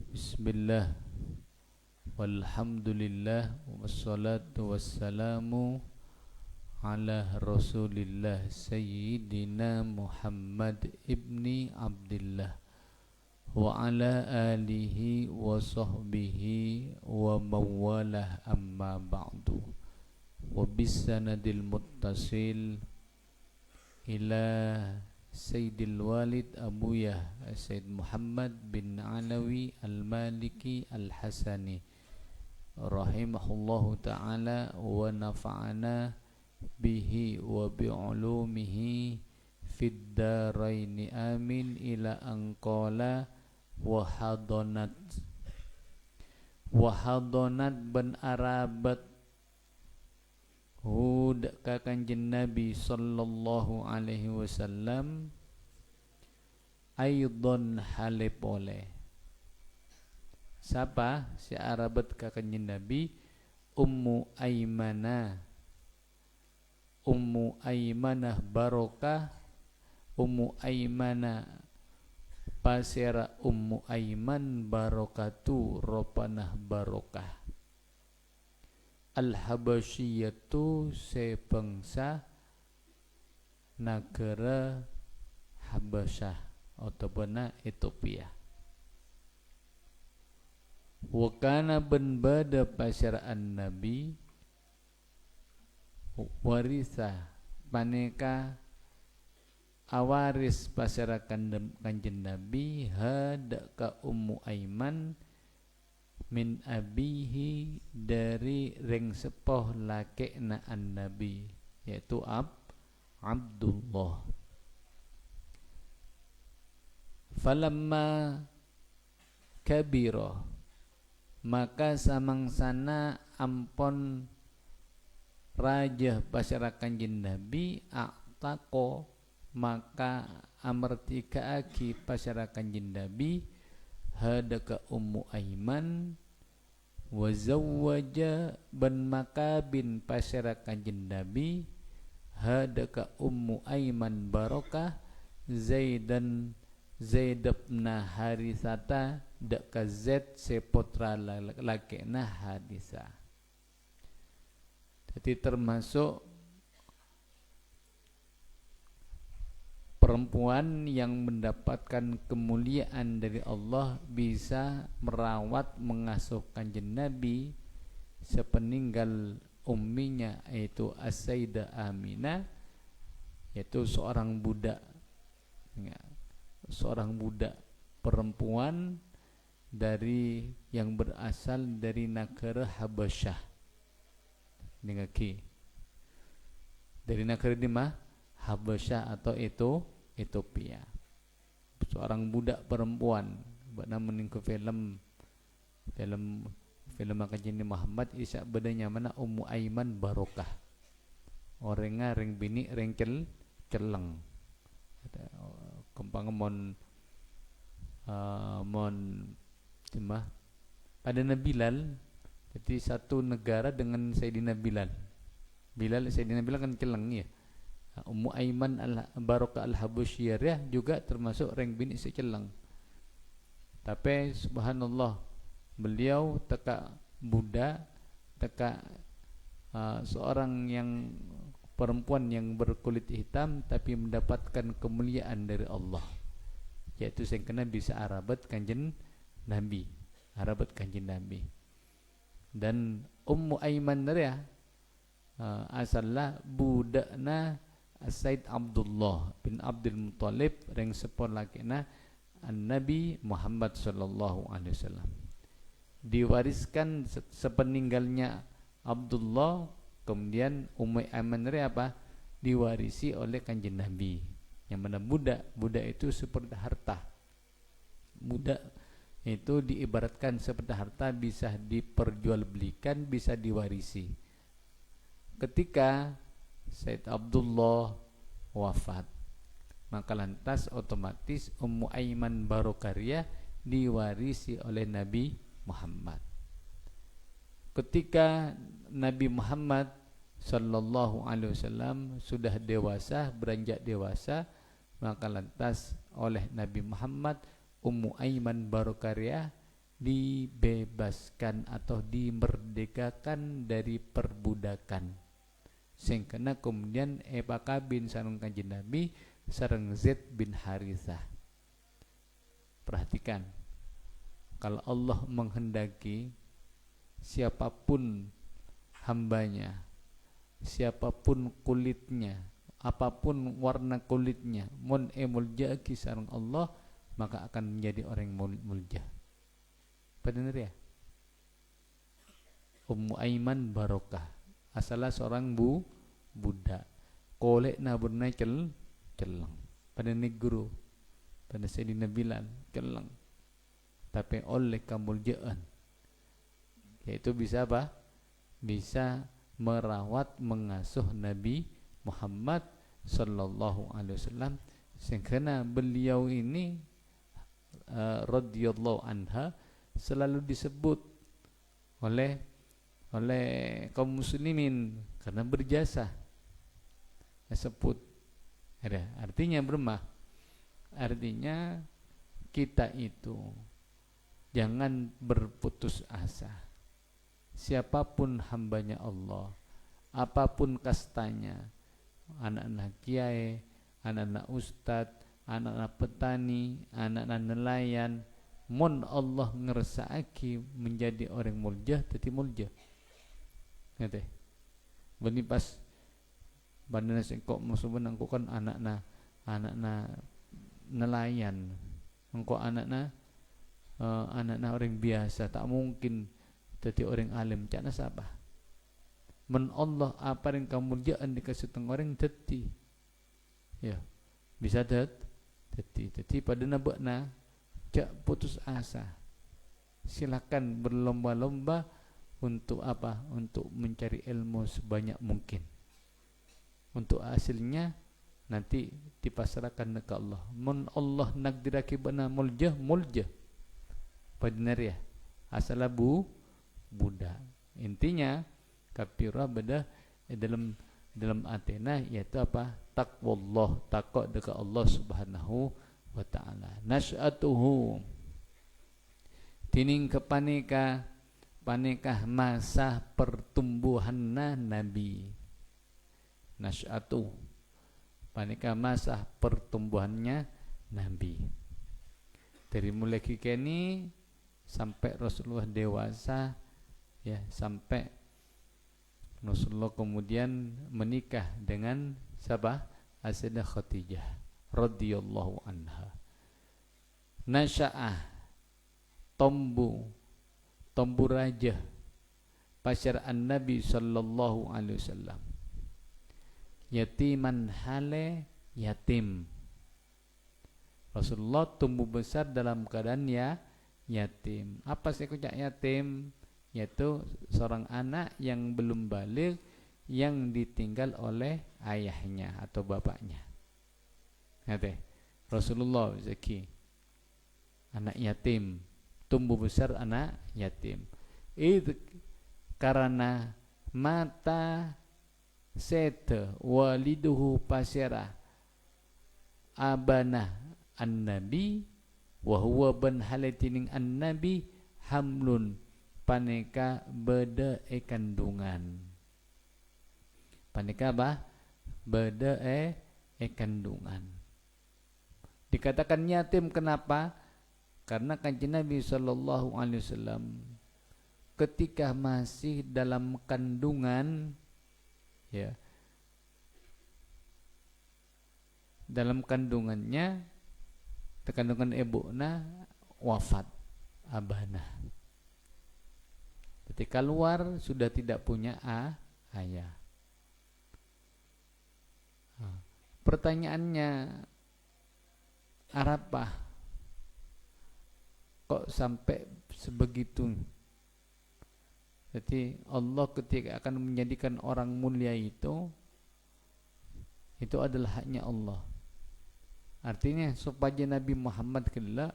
Bismillah, walhamdulillah, wassalatu wassalamu ala rasulillah Sayyidina Muhammad ibni Abdillah wa ala alihi wa sahbihi wa mawalah amma ba'du wa bisanadil muttasil ila Sayyidil Walid Abuyah Sayyid Muhammad bin Alawi Al-Maliki Al-Hasani rahimahullahu ta'ala wa nafa'ana bihi wa bi'ulumihi fid daraini amin ila anqala wa hadonat ban arabat hud ka kanjeng Nabi sallallahu alaihi wasallam aidon halepole. Siapa si arabat ka kanjeng Nabi? Ummu Aimanah barokah, Ummu Aimanah pasera Ummu Aiman barokatu ropanah barokah. Al-Habasyiyatu sebangsa negara Habasyah ataupun Ethiopia. Wakana ben bada pasiraan Nabi warisa paneka awaris pasirakan kanjeng Nabi hada ka Ummu Aiman min abihi dari ring sepoh lakekna an-nabi yaitu Abdullah. Falamma kabira maka samangsana ampon raja pasira kanjeng Nabi a'taqo maka amertikaaki pasira kanjeng Nabi hadaka Ummu Aiman wa zawwaja ban makabin pasira kanjeng Nabi hadaka Ummu Aiman barokah Zaid bin Haritsata daka Zaid seputra lakena Haritsah. Jadi termasuk perempuan yang mendapatkan kemuliaan dari Allah bisa merawat mengasuh kanjeng Nabi sepeninggal umminya yaitu As-Sayyidah Aminah, yaitu seorang budak perempuan dari yang berasal dari negara Habasyah. Dari negara di mana? Habasyah atau Ethiopia. Seorang budak perempuan bana meningku film kanjeng Muhammad isa bedanya mana Ummu Aiman barokah. Orenga ring bini ring celeng. Kempang mon cuma pada Bilal. Jadi satu negara dengan Sayyidina Bilal. Sayyidina Bilal kan celeng ya. Ummu Aiman Barokah Al-Habasyiyah juga termasuk reng bini seceleng. Tapi subhanallah beliau teka budak, seorang yang perempuan yang berkulit hitam tapi mendapatkan kemuliaan dari Allah, yaitu yang kena bisa arabat kanjeng Nabi. Dan Ummu Aiman ya asalnya budakna Sayyid Abdullah bin Abdul Muttalib ring sepon lakena Nabi Muhammad sallallahu alaihi wasallam. Diwariskan sepeninggalnya Abdullah, kemudian Ummu Aiman apa? Diwarisi oleh kanjeng Nabi. Yang mana budak itu seperti harta. Budak itu diibaratkan seperti harta, bisa diperjualbelikan, bisa diwarisi. Ketika Sayyid Abdullah wafat, maka lantas otomatis Ummu Aiman Barokariyah diwarisi oleh Nabi Muhammad. Ketika Nabi Muhammad sallallahu alaihi wasallam sudah dewasa, beranjak dewasa, maka lantas oleh Nabi Muhammad Ummu Aiman Barokariyah dibebaskan atau dimerdekakan dari perbudakan. Sing kena kemudian kabin sareng Kanjeng Nabi sareng Zaid bin Harithah. Perhatikan, kalau Allah menghendaki siapapun hambanya, siapapun kulitnya, apapun warna kulitnya, mun mulja ki sareng Allah, maka akan menjadi orang mulja. Benar ya? Ummu Aiman Barokah, asalnya seorang budak. Kolek na bernai celang. Pada neguru, pada Sayyidina Bilal celang. Tapi oleh kemuljaan, yaitu bisa apa? Bisa merawat, mengasuh Nabi Muhammad sallallahu alaihi wasallam. Sehingga beliau ini radhiyallahu anha selalu disebut oleh kaum muslimin karena berjasa. Disebut ada artinya bermah. Artinya kita itu jangan berputus asa. Siapapun hambanya Allah, apapun kastanya, anak-anak kiai, anak-anak ustadz, anak-anak petani, anak-anak nelayan, mun Allah ngersaki menjadi orang mulja, teti mulja. Ngerti? Bani pas bandana sengkok musuhna engko kan anak-anak nelayan, engko anak-anak orang biasa, tak mungkin jadi orang alim. Cakna siapa? Men Allah apa yang kemuliaan dikasih teng orang teti. Ya, bisa teti pada nabakna jak putus asa. Silakan berlomba-lomba untuk apa? Untuk mencari ilmu sebanyak mungkin. Untuk hasilnya nanti dipasrahkan ke Allah. Mun Allah nakdiraki bana mulja. Benar ya? Asal budak. Intinya kapira beda dalam Athena yaitu apa? Taqwallah, takwa dekat Allah Subhanahu wa taala. Nasyatuhu, tining kepaneka masa pertumbuhanna Nabi. Nasyatu, paneka masa pertumbuhannya Nabi. Dari mulai kini sampai Rasulullah dewasa, ya, sampai Rasulullah kemudian menikah dengan siapa? Sayyidah Khadijah radhiyallahu anha. Nasya'ah, tombu raja pasyar an-Nabi sallallahu alaihi wasallam. Yatiman hale yatim. Rasulullah tumbuh besar dalam keadaan yatim. Apa sih kocak yatim? Yaitu seorang anak yang belum balik yang ditinggal oleh ayahnya atau bapaknya. Ngerti? Rasulullah zaki anak yatim, tumbuh besar anak yatim. Itu karena mata sete waliduhu pasyara abana an-nabi wa huwa ban halatining an-nabi hamlun, paneka beda kandungan. Paneka apa? Beda kandungan. Dikatakan yatim kenapa? Karena Kanjeng Nabi sallallahu alaihi wasallam ketika masih dalam kandungan, ya, dalam kandungannya, kandungan ibuna wafat abana. Ketika keluar sudah tidak punya ayah. Pertanyaannya, apa kok sampai sebegitu? Jadi Allah ketika akan menjadikan orang mulia itu adalah haknya Allah. Artinya supaya Nabi Muhammad kelak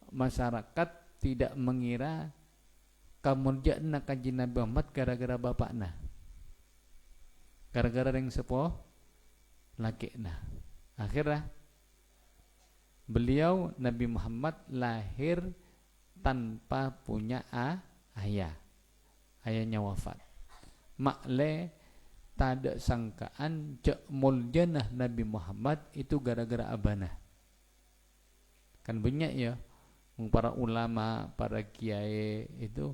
masyarakat tidak mengira kamuljana kanjeng Nabi Muhammad gara-gara bapakna, gara-gara yang sepuh laki nah. Akhirnya Beliau Nabi Muhammad lahir tanpa punya ayah. Ayahnya wafat. Makle tak ada sangkaan cek muljanah Nabi Muhammad itu gara-gara abana. Kan banyak ya para ulama, para kiai itu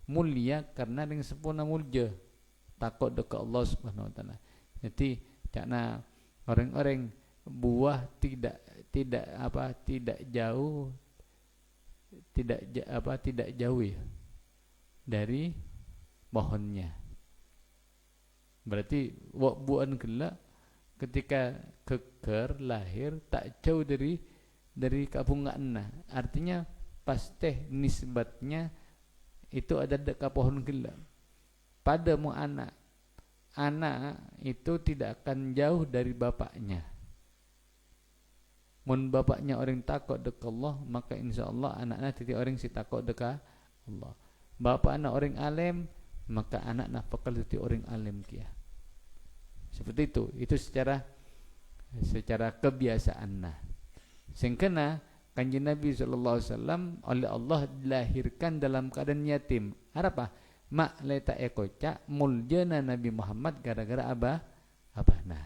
mulia karena dengan sempurna mulja, takut dekat Allah Subhanahu wa taala. Jadi karena orang-orang buah tidak jauh ya dari pohonnya. Berarti buan gelak ketika keker lahir tak jauh dari kabungan. Artinya pasti nisbatnya itu ada dekat pohon gelap. Padamu anak itu tidak akan jauh dari bapaknya. Mun bapaknya orang takut dekat Allah, maka insyaallah anaknya jadi orang si takut dekat Allah. Bapak anak orang alim, maka anak bakal jadi orang alim kia. Seperti itu secara kebiasaan. Nah, sing kena Kanjeng Nabi sallallahu alaihi wasallam oleh Allah dilahirkan dalam keadaan yatim. Apa? Mak leta ekoca muljana Nabi Muhammad gara-gara abahna.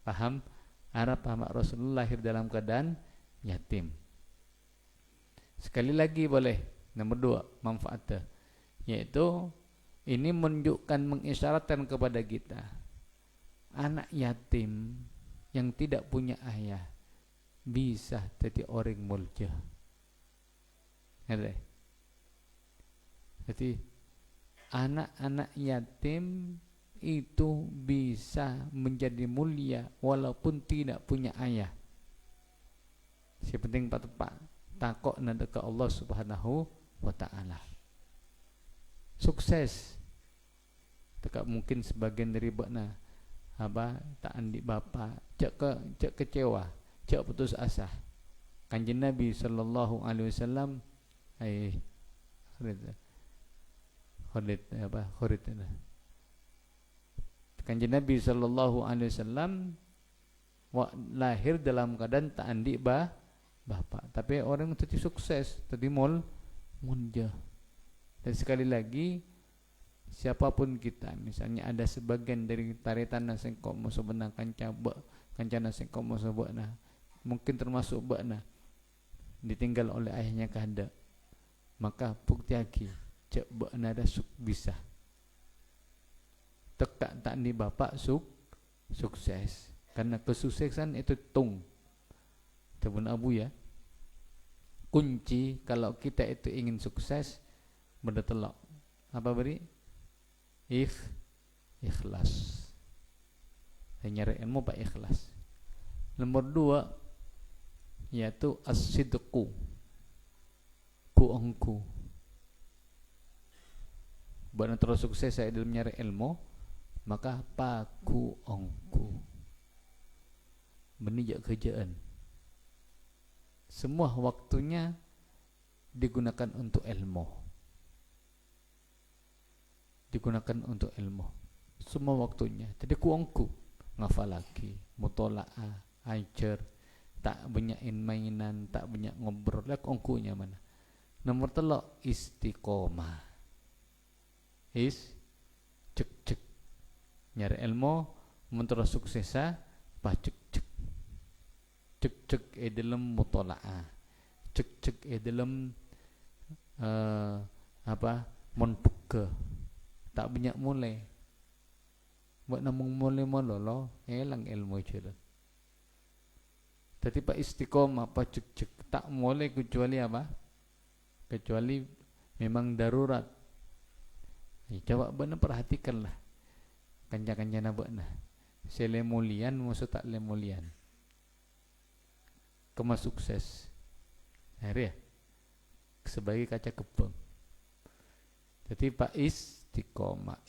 Paham? Arab mak Rasulullah lahir dalam keadaan yatim. Sekali lagi boleh. Nomor 2 manfaatnya, yaitu ini menunjukkan, mengisyaratkan kepada kita anak yatim yang tidak punya ayah bisa jadi orang mulja. Jadi anak-anak yatim itu bisa menjadi mulia walaupun tidak punya ayah. Si penting tepat takok nanda ke Allah Subhanahu wa taala. Sukses. Tekak mungkin sebagian dari bakna tak andi bapa, cek kecewa, cek putus asa. Kanjeng Nabi sallallahu alaihi wasallam Khalid Kanjeng Nabi sallallahu alaihi wasallam lahir dalam keadaan tak andi bapak, tapi orang itu sukses, tadi munja. Dan sekali lagi, siapapun kita, misalnya ada sebagian dari taritan sing kok mau sebenang kancana sing kok mau sebutna, mungkin termasuk bakna ditinggal oleh ayahnya kehendak, maka bukti lagi cek bakna ada bisa tekak tak ni bapak sukses, karena kesuksesan itu Tabun Abu ya. Kunci kalau kita itu ingin sukses berdetelok. Apa beri? Ikhlas. Nyari ilmu pak ikhlas. Nomor 2 yaitu as-sidqu. Kuongku. Buat terus sukses saya dalam nyari ilmu, maka paku ongku. Menijak kerjaan. Semua waktunya digunakan untuk ilmu. Semua waktunya. Jadi kuongku ngafal lagi, mutola'ah, ajar, tak banyakin mainan, tak banyak ngobrol. Lah kuongkunya mana? Nomor 3 istiqomah. Cek nyari ilmu mentera suksesa cek dalam mutola'ah, cek dalam monbuka, tak banyak mulai buat namung mulai mololo elang ilmu jalan. Tapi pak istiqomah cek tak mulai kecuali memang darurat. Coba benar perhatikanlah kanca-kancana benar selemulian maksud tak lemulian kema sukses hari ya sebagai kaca kebang. Jadi pak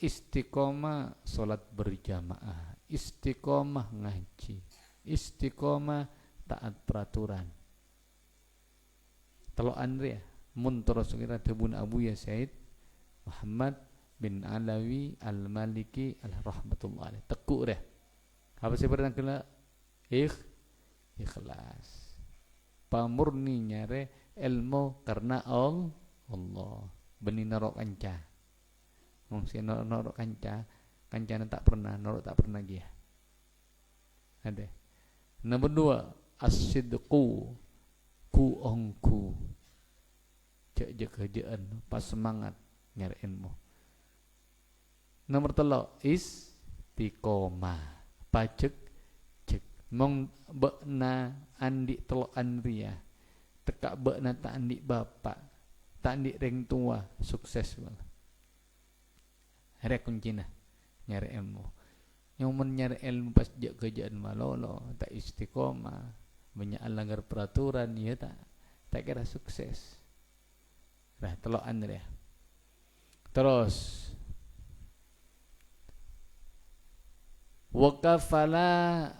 istiqomah solat berjamaah, istiqomah ngaji, istiqomah taat peraturan. Telo andre ya mun terus kira Tabun Abu ya Said Muhammad bin Alawi Al-Maliki Al-Rahmatullah alaih. Tekuk dah. Apa saya pernah kena? Ikhlas. pamurni nyare ilmu karena Allah benih norok kanca wong si norok kanca kancana tak pernah norok tak pernah dia ada. Nomor 2 as-sidqu ku ongku cek kerjaan pas semangat nyari ilmu. Nomor 3 istiqomah pacek cek mong bekna andi telo andria tekak bekna tak andi bapak tak andi reng tua sukses bang. Hari kuncina nyari ilmu. Yang nyari ilmu pas jak kerjaan malolo tak istiqomah banyak langgar peraturan ya tak kira sukses. Nah telo andria. Terus wakafala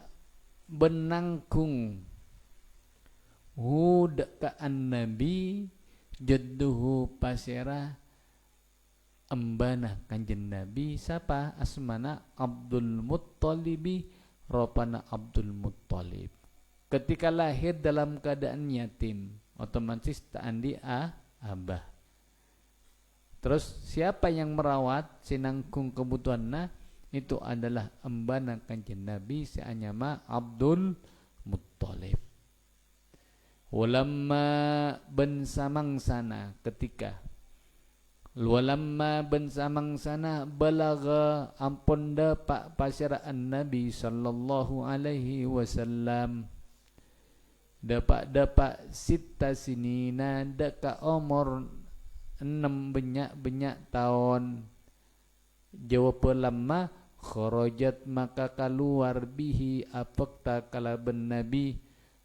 benangkung dekaan Nabi jadduhu pasera embana kanjeng Nabi siapa asmana Abdul Muttalibi ropana Abdul Muttalib ketika lahir dalam keadaan yatim otomatis tak andi abah. Terus siapa yang merawat sinangkung kebutuhanna itu adalah embana kanjeng Nabi seanyama Abdul Muttalib. Walamma ben samangsana ketika walamma ben samangsana balaga ampun dapat pasiraan Nabi sallallahu alaihi wasallam dapat sita sinina deka umur 6 banyak tahun jawab lamma kharajat maka keluar bihi apakta kalaban Nabi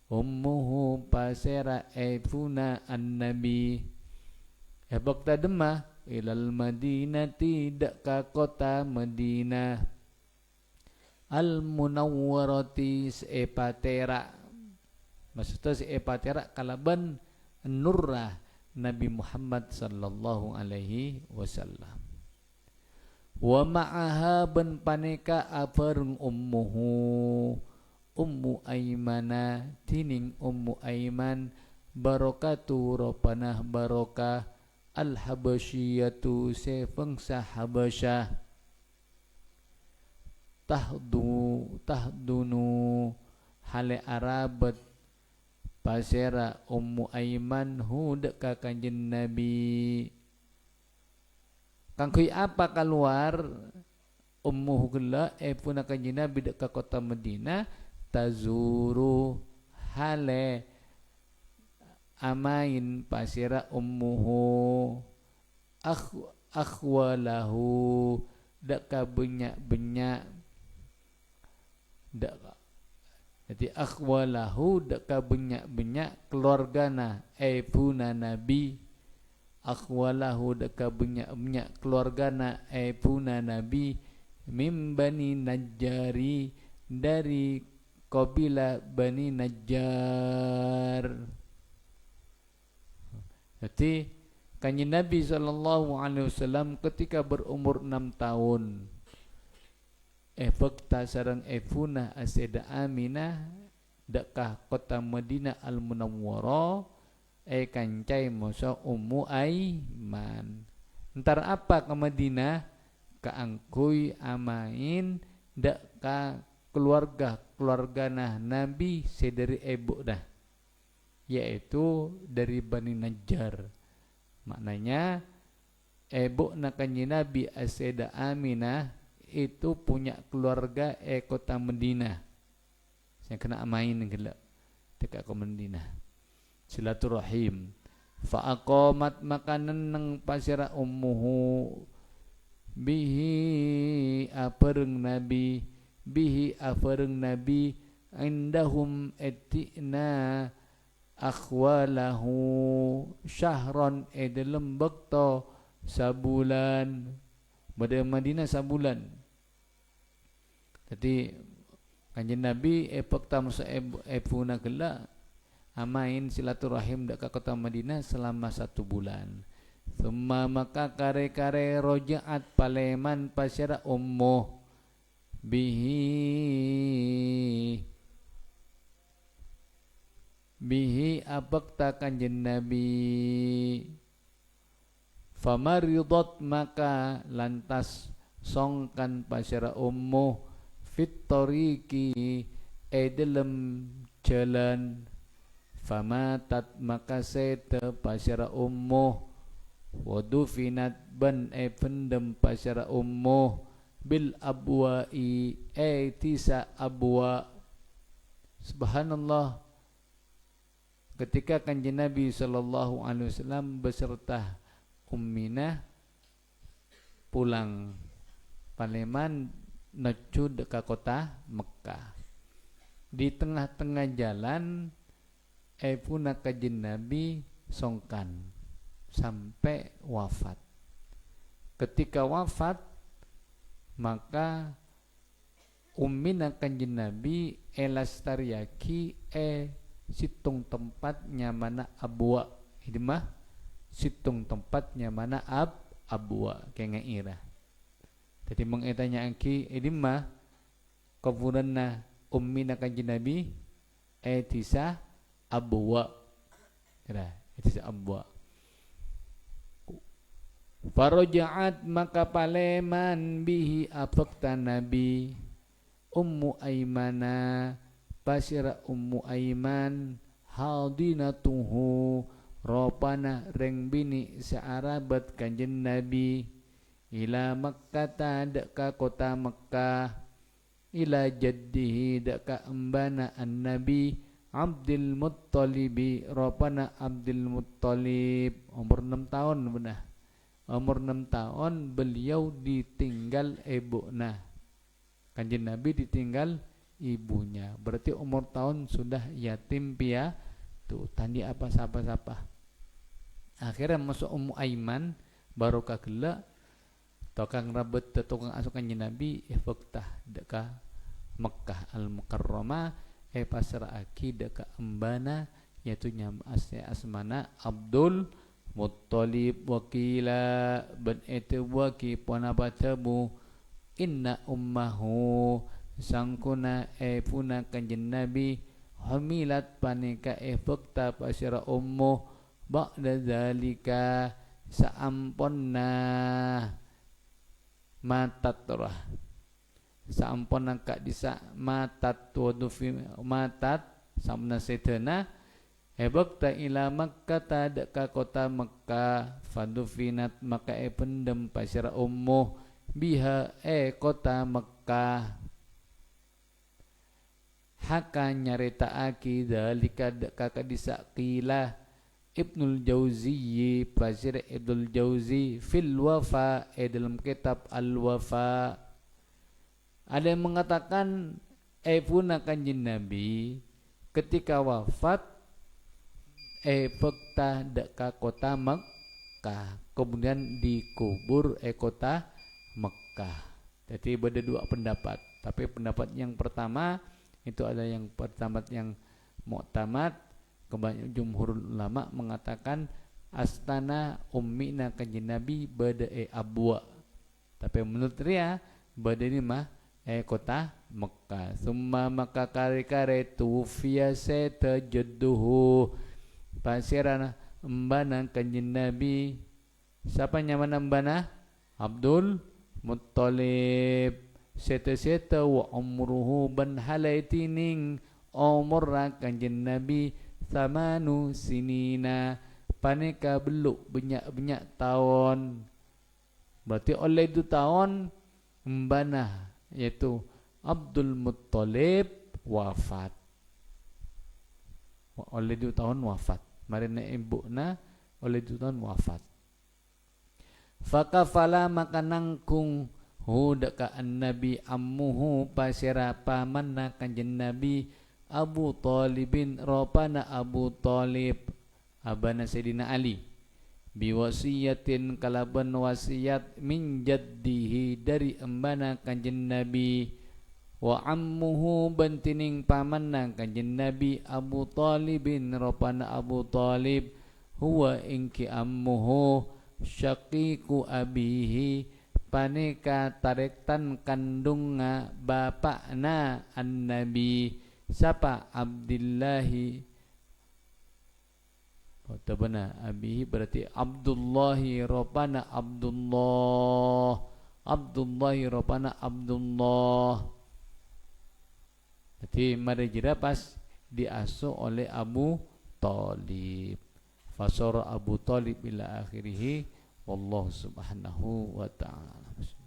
ummuhu pasera efuna an-nabi apakta demah ilal madinati deka kota Madinah al munawwarati seepatera maksudnya seepatera kalaban nurrah Nabi Muhammad sallallahu alaihi wasallam. Wa ma'aha ban paneka afarung ummuhu ummu aymana tining ummu ayman barakatu ropanah barokah al habasyiyatu sefengsa habasyah tahdunu hale arabat pasera ummu ayman hudak ka kanjeng Nabi kangkui apa keluar ummu hugla puna kanjeng Nabi dek ka kota Madinah tazuru hale amain pasera ummuhu akhwalahu dek ka benyak dek jadi akhwalahu deka banyak keluargana puna Nabi akhwalahu deka banyak keluargana puna Nabi mim bani Najjari dari kabilah Bani Najjar. Jadi kanjeng Nabi SAW ketika berumur 6 tahun fakta sarang efuna aseda Aminah dekah kota Madinah al Munawwarah kancai moso ummu Aiman entar apa ke Madinah kaangkui amain dekah keluarga nah Nabi sedari ibu dah yaitu dari Bani Najjar maknanya ibu nak kanjeng Nabi aseda Aminah itu punya keluarga kota Madinah. Saya kena amain gelak dekat ke Madinah. Silaturahim. Fa aqamat makanan nang pasira ummuhu bihi apereng Nabi indahum etina akhwalahu syahron dalam bekto sabulan pada Madinah sabulan. Jadi kanjeng Nabi pertama puna gelak amain silaturahim dak ka kota Madinah selama 1 bulan. Thumma maka kare-kare rojaat paleman pasyara ummuh bihi bihi abakta kanjeng Nabi. Famaridat maka lantas songkan pasyara ummu fit tariqi dalam jalan. Famatat maka seta pasyara ummu wadufinat ban pendem pasyara ummu bil abwa'i tisa abwa. Subhanallah, ketika kanjeng Nabi sallallahu alaihi wasallam beserta Umminah pulang Paleman menuju ke kota Mekah. Di tengah-tengah jalan puna kanjeng Nabi songkan sampai wafat. Ketika wafat maka Umminah kanjeng Nabi elastariaki situng tempatnya mana abwa. Ini mah situng tempatnya mana abwa kayak ira. Jadi mengetanya aki ini mah keburanna Umminah kanjeng Nabi tisa abwa. Kira tisa abwa. Faraja'at maka paleman bihi abakta Nabi Ummu Aimana pasira Ummu Aiman hadinatuhu ropana reng bini saarabat kanjeng Nabi ila Makkah dak ka kota Makkah ila jaddihi dak ka embana an-Nabi Abdul Muttalibi ropana Abdul Muttalib umur 6 tahun benar. Umur 6 tahun beliau ditinggal ibunya. Kanjeng Nabi ditinggal ibunya. Berarti umur tahun sudah yatim piatu, tandi apa siapa. Akhirnya masuk Ummu Aiman baru kagela tokang rabet tukang asuh kanjeng Nabi faktah deka Mekkah al-Mukarramah pasra'aki deka embana yaitu nyam asmana Abdul Muttalib wakila ban itu waki panabatamu inna ummahu sangkuna puna kanjeng Nabi hamilat panika fakta pasyara ummu ba'da zalika saamponna matat turah saamponna ka disa matat wadufi matat samna setena hebakta ila Makkah dak ka kota Makkah fadufinat maka pendem pasyara ummu biha kota Makkah. Haka nyaritaaki dalika dak ka disa qila Ibnul Jauzi pasir Ibnul Jauzi fil wafa dalam kitab al-wafa. Ada yang mengatakan puna kanjeng Nabi ketika wafat fakta deka kota Mekkah kemudian dikubur kota Mekkah. Jadi ada dua pendapat, tapi pendapat yang pertama itu ada yang pertama yang mu'tamad, kebanyakan jumhur ulama mengatakan astana Umminah kanjeng Nabi bada abwa, tapi menurut dia bada ini mah kota Mekkah. Summa maka kare-kare tufiya setajadduhu pasirana embana kanjeng Nabi. Siapa nyaman embana? Abdul Muttalib. Seta-seta wa umruhu ban halaitining umur kanjeng Nabi samanu sinina paneka beluk banyak tahun. Berarti oleh itu tahun embana yaitu Abdul Muttalib wafat. Oleh itu tahun wafat. Marina ibuna oleh itu tahun wafat. Fakafala maka nangkung hudaka an-nabi ammuhu pasira pamanna kanjeng Nabi Abu Talibin ropana Abu Talib abana Sayyidina Ali biwasiyatin kalaban wasiat min jaddihi dari embana kanjeng Nabi wa ammuhu bantining pamanna kanjeng Nabi Abu Talibin ropana Abu Talib huwa ingki ammuhu syaqiqu abihi paneka tarektan kandunga bapakna an-nabi siapa Abdillahi tabana abihi berarti Abdullahi ropana Abdullah, Abdullahi ropana Abdullah. Jadi Marijira pas diasuh oleh Abu Thalib. Fasara Abu Thalib ila akhirih. Wallahu subhanahu wa ta'ala.